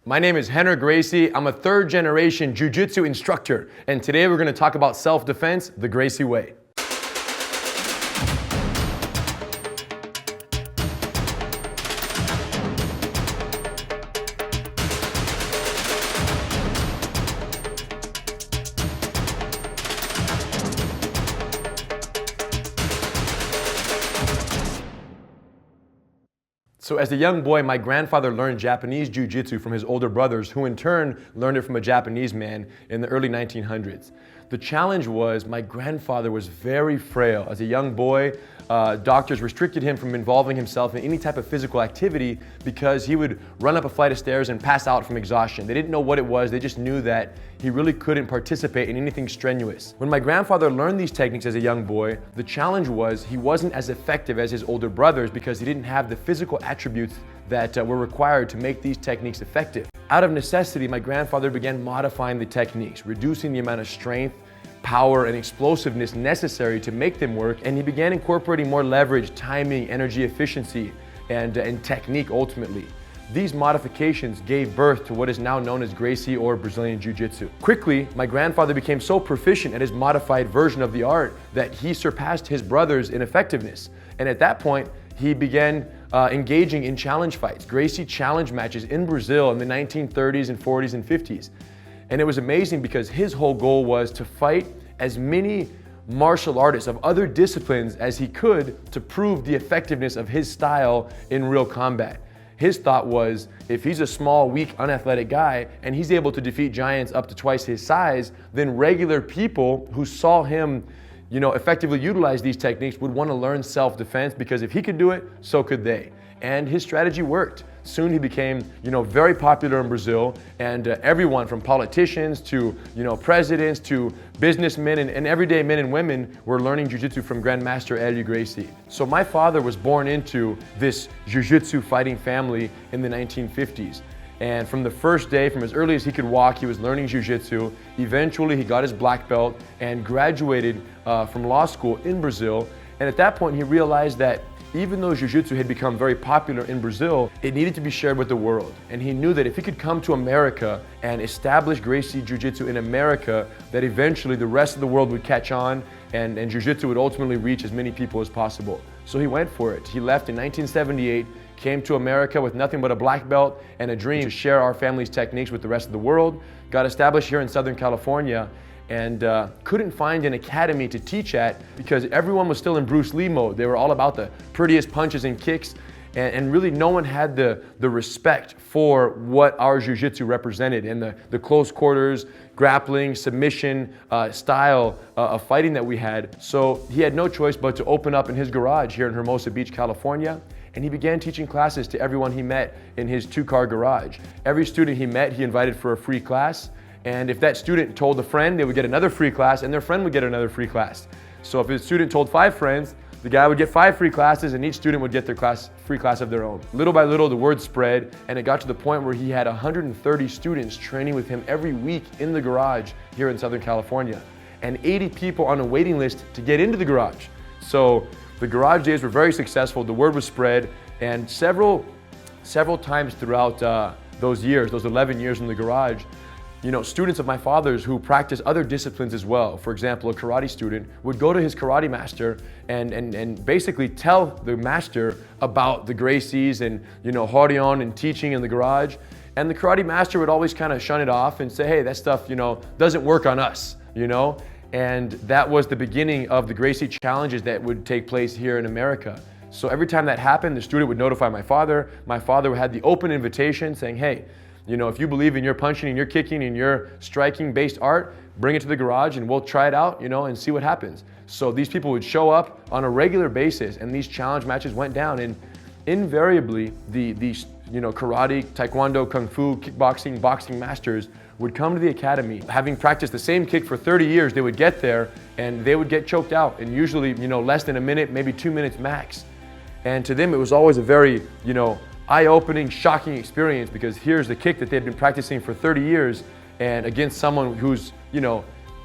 My name is Helio Gracie. I'm a third-generation Jiu-Jitsu instructor, and today we're going to talk about self-defense the Gracie way. So as a young boy, my grandfather learned Japanese Jiu-Jitsu from his older brothers, who in turn learned it from a Japanese man in the early 1900s. The challenge was my grandfather was very frail. As a young boy, doctors restricted him from involving himself in any type of physical activity because he would run up a flight of stairs and pass out from exhaustion. They didn't know what it was, they just knew that he really couldn't participate in anything strenuous. When my grandfather learned these techniques as a young boy, the challenge was he wasn't as effective as his older brothers because he didn't have the physical attributes that were required to make these techniques effective. Out of necessity, my grandfather began modifying the techniques, reducing the amount of strength, power, and explosiveness necessary to make them work, and he began incorporating more leverage, timing, energy efficiency, and technique ultimately. These modifications gave birth to what is now known as Gracie or Brazilian Jiu-Jitsu. Quickly, my grandfather became so proficient at his modified version of the art that he surpassed his brothers in effectiveness. And at that point, he began engaging in challenge fights, Gracie challenge matches in Brazil in the 1930s and 40s and 50s. And it was amazing because his whole goal was to fight as many martial artists of other disciplines as he could to prove the effectiveness of his style in real combat. His thought was, if he's a small, weak, unathletic guy and he's able to defeat giants up to twice his size, then regular people who saw him effectively utilize these techniques would want to learn self-defense, because if he could do it, so could they. And his strategy worked. Soon he became, very popular in Brazil, and everyone from politicians to, presidents to businessmen and everyday men and women were learning Jiu-Jitsu from Grandmaster Helio Gracie. So my father was born into this Jiu-Jitsu fighting family in the 1950s. And from the first day, from as early as he could walk, he was learning Jiu-Jitsu. Eventually, he got his black belt and graduated from law school in Brazil. And at that point, he realized that even though Jiu-Jitsu had become very popular in Brazil, it needed to be shared with the world. And he knew that if he could come to America and establish Gracie Jiu-Jitsu in America, that eventually the rest of the world would catch on and Jiu-Jitsu would ultimately reach as many people as possible. So he went for it. He left in 1978, came to America with nothing but a black belt and a dream to share our family's techniques with the rest of the world, got established here in Southern California, and couldn't find an academy to teach at because everyone was still in Bruce Lee mode. They were all about the prettiest punches and kicks, and really no one had the respect for what our Jiu-Jitsu represented and the close quarters, grappling, submission style of fighting that we had. So he had no choice but to open up in his garage here in Hermosa Beach, California, and he began teaching classes to everyone he met in his two-car garage. Every student he met, he invited for a free class. And if that student told a friend, they would get another free class, and their friend would get another free class. So if a student told 5 friends, the guy would get 5 free classes, and each student would get their free class of their own. Little by little, the word spread, and it got to the point where he had 130 students training with him every week in the garage here in Southern California, and 80 people on a waiting list to get into the garage. So the garage days were very successful. The word was spread, and several times throughout those years, those 11 years in the garage, students of my father's who practice other disciplines as well, for example, a karate student would go to his karate master and basically tell the master about the Gracies and, Horion and teaching in the garage. And the karate master would always kind of shun it off and say, hey, that stuff, doesn't work on us, And that was the beginning of the Gracie challenges that would take place here in America. So every time that happened, the student would notify my father. My father had the open invitation saying, hey, if you believe in your punching and your kicking and your striking based art, bring it to the garage and we'll try it out, and see what happens. So these people would show up on a regular basis, and these challenge matches went down, and invariably these karate, taekwondo, kung fu, kickboxing, boxing masters would come to the academy. Having practiced the same kick for 30 years, they would get there and they would get choked out, and usually, less than a minute, maybe 2 minutes max. And to them, it was always a very, eye-opening, shocking experience, because here's the kick that they've been practicing for 30 years and against someone who's,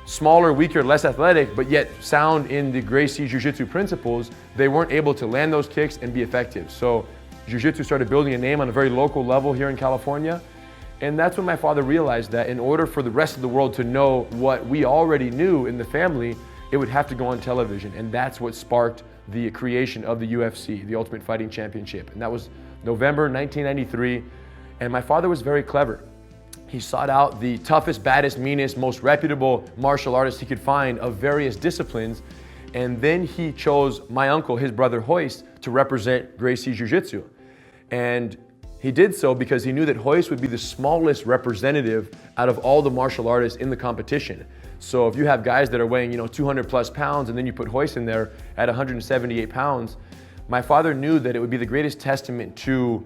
smaller, weaker, less athletic, but yet sound in the Gracie Jiu-Jitsu principles, they weren't able to land those kicks and be effective. So Jiu-Jitsu started building a name on a very local level here in California. And that's when my father realized that in order for the rest of the world to know what we already knew in the family, it would have to go on television. And that's what sparked the creation of the UFC, the Ultimate Fighting Championship. And that was November 1993. And my father was very clever. He sought out the toughest, baddest, meanest, most reputable martial artists he could find of various disciplines. And then he chose my uncle, his brother Hoist, to represent Gracie Jiu-Jitsu. And he did so because he knew that Hoist would be the smallest representative out of all the martial artists in the competition. So if you have guys that are weighing, 200 plus pounds, and then you put Hoist in there at 178 pounds, my father knew that it would be the greatest testament to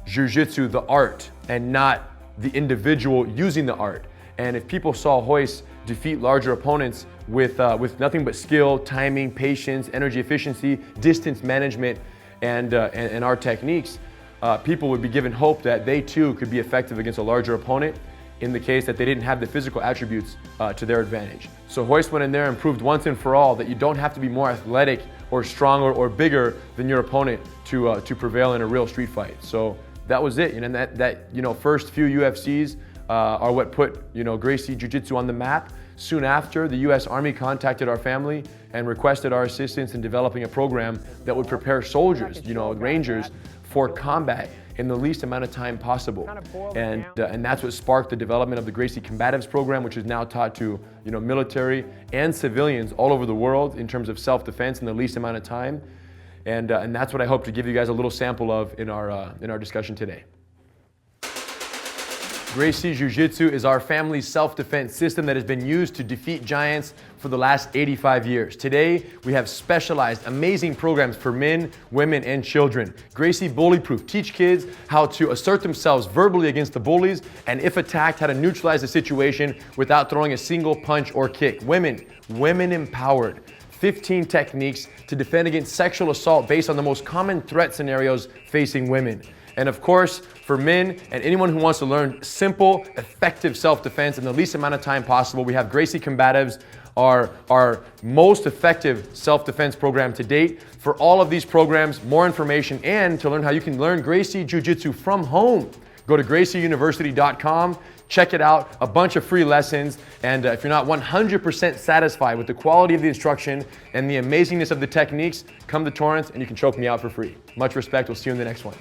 Jiu-Jitsu, the art, and not the individual using the art. And if people saw Hoist defeat larger opponents with nothing but skill, timing, patience, energy efficiency, distance management, and our techniques, people would be given hope that they too could be effective against a larger opponent in the case that they didn't have the physical attributes to their advantage. So Hoist went in there and proved once and for all that you don't have to be more athletic or stronger or bigger than your opponent to prevail in a real street fight. So that was it. And that first few UFCs are what put Gracie Jiu-Jitsu on the map. Soon after, the U.S. Army contacted our family and requested our assistance in developing a program that would prepare soldiers, Rangers, for combat in the least amount of time possible. And that's what sparked the development of the Gracie Combatives program, which is now taught to military and civilians all over the world in terms of self-defense in the least amount of time. And that's what I hope to give you guys a little sample of in our discussion today. Gracie Jiu-Jitsu is our family's self-defense system that has been used to defeat giants for the last 85 years. Today, we have specialized, amazing programs for men, women, and children. Gracie Bully Proof. Teach kids how to assert themselves verbally against the bullies, and if attacked, how to neutralize the situation without throwing a single punch or kick. Women empowered. 15 techniques to defend against sexual assault based on the most common threat scenarios facing women. And of course, for men and anyone who wants to learn simple, effective self-defense in the least amount of time possible, we have Gracie Combatives, our most effective self-defense program to date. For all of these programs, more information, and to learn how you can learn Gracie Jiu-Jitsu from home, go to gracieuniversity.com. Check it out, a bunch of free lessons. And if you're not 100% satisfied with the quality of the instruction and the amazingness of the techniques, come to Torrance and you can choke me out for free. Much respect. We'll see you in the next one.